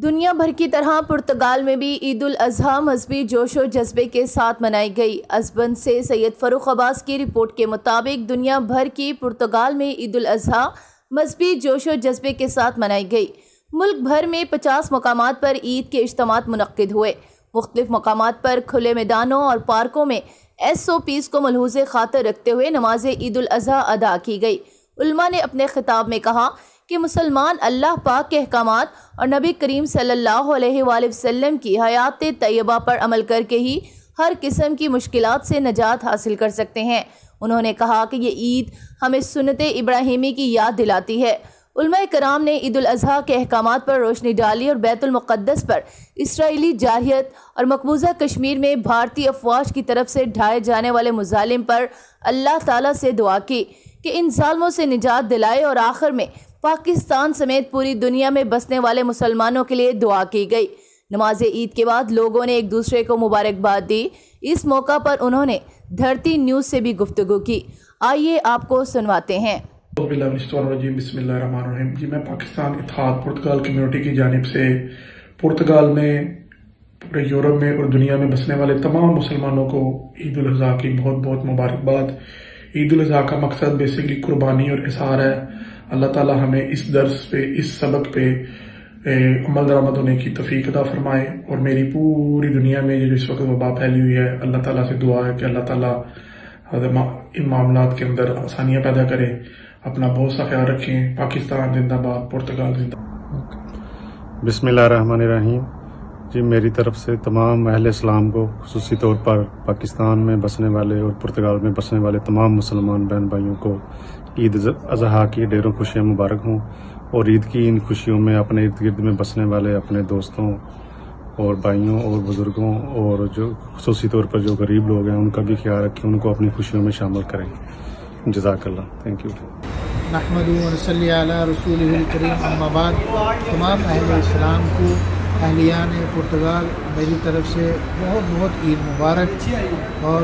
دنیا بھر کی طرح پرتگال میں بھی عید الاضحیٰ مذہبی جوش و جذبے کے ساتھ منائی گئی۔ اسبن سے سید فروخ عباس کی رپورٹ کے مطابق دنیا بھر کی پرتگال میں عید الاضحیٰ مذہبی جوش و جذبے کے ساتھ منائی گئی۔ ملک بھر میں 50 مقامات پر عید کے اجتماعات منعقد ہوئے۔ مختلف مقامات پر کھلے میدانوں اور پارکوں میں SOPs کو ملحوظ خاطر رکھتے ہوئے نماز عید الاضحیٰ ادا کی گئی۔ علماء نے اپنے خطاب میں کہا کہ مسلمان اللہ پاک کے احکامات اور نبی کریم صلی اللہ علیہ وآلہ وسلم کی حیات طیبہ پر عمل کر کے ہی ہر قسم کی مشکلات سے نجات حاصل کر سکتے ہیں۔ انہوں نے کہا کہ یہ عید ہمیں سنت ابراہیمی کی یاد دلاتی ہے۔ علماء کرام نے عید الاضحیٰ کے احکامات پر روشنی ڈالی اور بیت المقدس پر اسرائیلی جارحیت اور مقبوضہ کشمیر میں بھارتی افواج کی طرف سے ڈھائے جانے والے مظالم پر اللہ تعالیٰ سے دعا کی کہ ان ظالموں سے نجات دلائے، اور آخر میں پاکستان سمیت پوری دنیا میں بسنے والے مسلمانوں کے لیے دعا کی گئی۔ نماز عید کے بعد لوگوں نے ایک دوسرے کو مبارکباد دی۔ اس موقع پر انہوں نے دھرتی نیوز سے بھی گفتگو کی۔ آئیے آپ کو سنواتے ہیں۔ بسم اللہ الرحمن الرحیم۔ جی، میں پاکستان اتحاد پرتگال کمیونٹی کی جانب سے پرتگال میں، پورے یورپ میں اور دنیا میں بسنے والے تمام مسلمانوں کو عید الاضحیٰ کی بہت بہت مبارکباد۔ عید الاضحیٰ کا مقصد بیسیکلی قربانی اور اظہار ہے۔ اللہ تعالیٰ ہمیں اس درس پہ، اس سبق پہ عمل درآمد ہونے کی توفیق عطا فرمائے، اور میری پوری دنیا میں جو اس وقت وبا پھیلی ہوئی ہے، اللہ تعالیٰ سے دعا ہے کہ اللہ تعالیٰ ان معاملات کے اندر آسانیاں پیدا کرے۔ اپنا بہت سا خیال رکھیں۔ پاکستان زندہ باد، پرتگال زندہ باد۔ بسم اللہ الرحمن الرحیم۔ جی، میری طرف سے تمام اہل اسلام کو، خصوصی طور پر پاکستان میں بسنے والے اور پرتگال میں بسنے والے تمام مسلمان بہن بھائیوں کو عید الاضحیٰ کی ڈھیروں خوشیاں مبارک ہوں، اور عید کی ان خوشیوں میں اپنے ارد گرد میں بسنے والے اپنے دوستوں اور بھائیوں اور بزرگوں اور جو خصوصی طور پر جو غریب لوگ ہیں ان کا بھی خیال رکھیں، ان کو اپنی خوشیوں میں شامل کریں۔ جزاک اللہ، تھینک یو۔ نحمدہ و نصلی علی رسولہ الکریم، اما بعد۔ تمام اہل اسلام کو، اہلیان پرتگال، میری طرف سے بہت بہت عید مبارک اور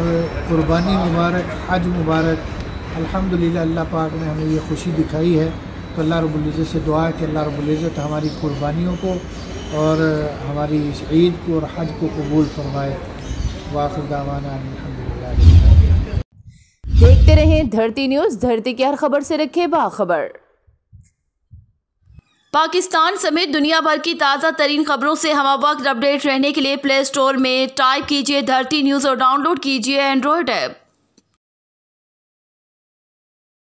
قربانی مبارک، حج مبارک۔ الحمدللہ اللہ پاک نے ہمیں یہ خوشی دکھائی ہے، تو اللہ رب العزت سے دعا ہے کہ اللہ رب العزت ہماری قربانیوں کو اور ہماری اس عید کو اور حج کو قبول فرمائے۔ وآخر دعوانا الحمدللہ۔ دیکھتے رہیں دھرتی نیوز، دھرتی کی ہر خبر سے رکھے باخبر۔ پاکستان سمیت دنیا بھر کی تازہ ترین خبروں سے ہمہ وقت اپڈیٹ رہنے کے لیے پلے اسٹور میں ٹائپ کیجیے دھرتی نیوز اور ڈاؤن لوڈ کیجیے اینڈرائڈ ایپ۔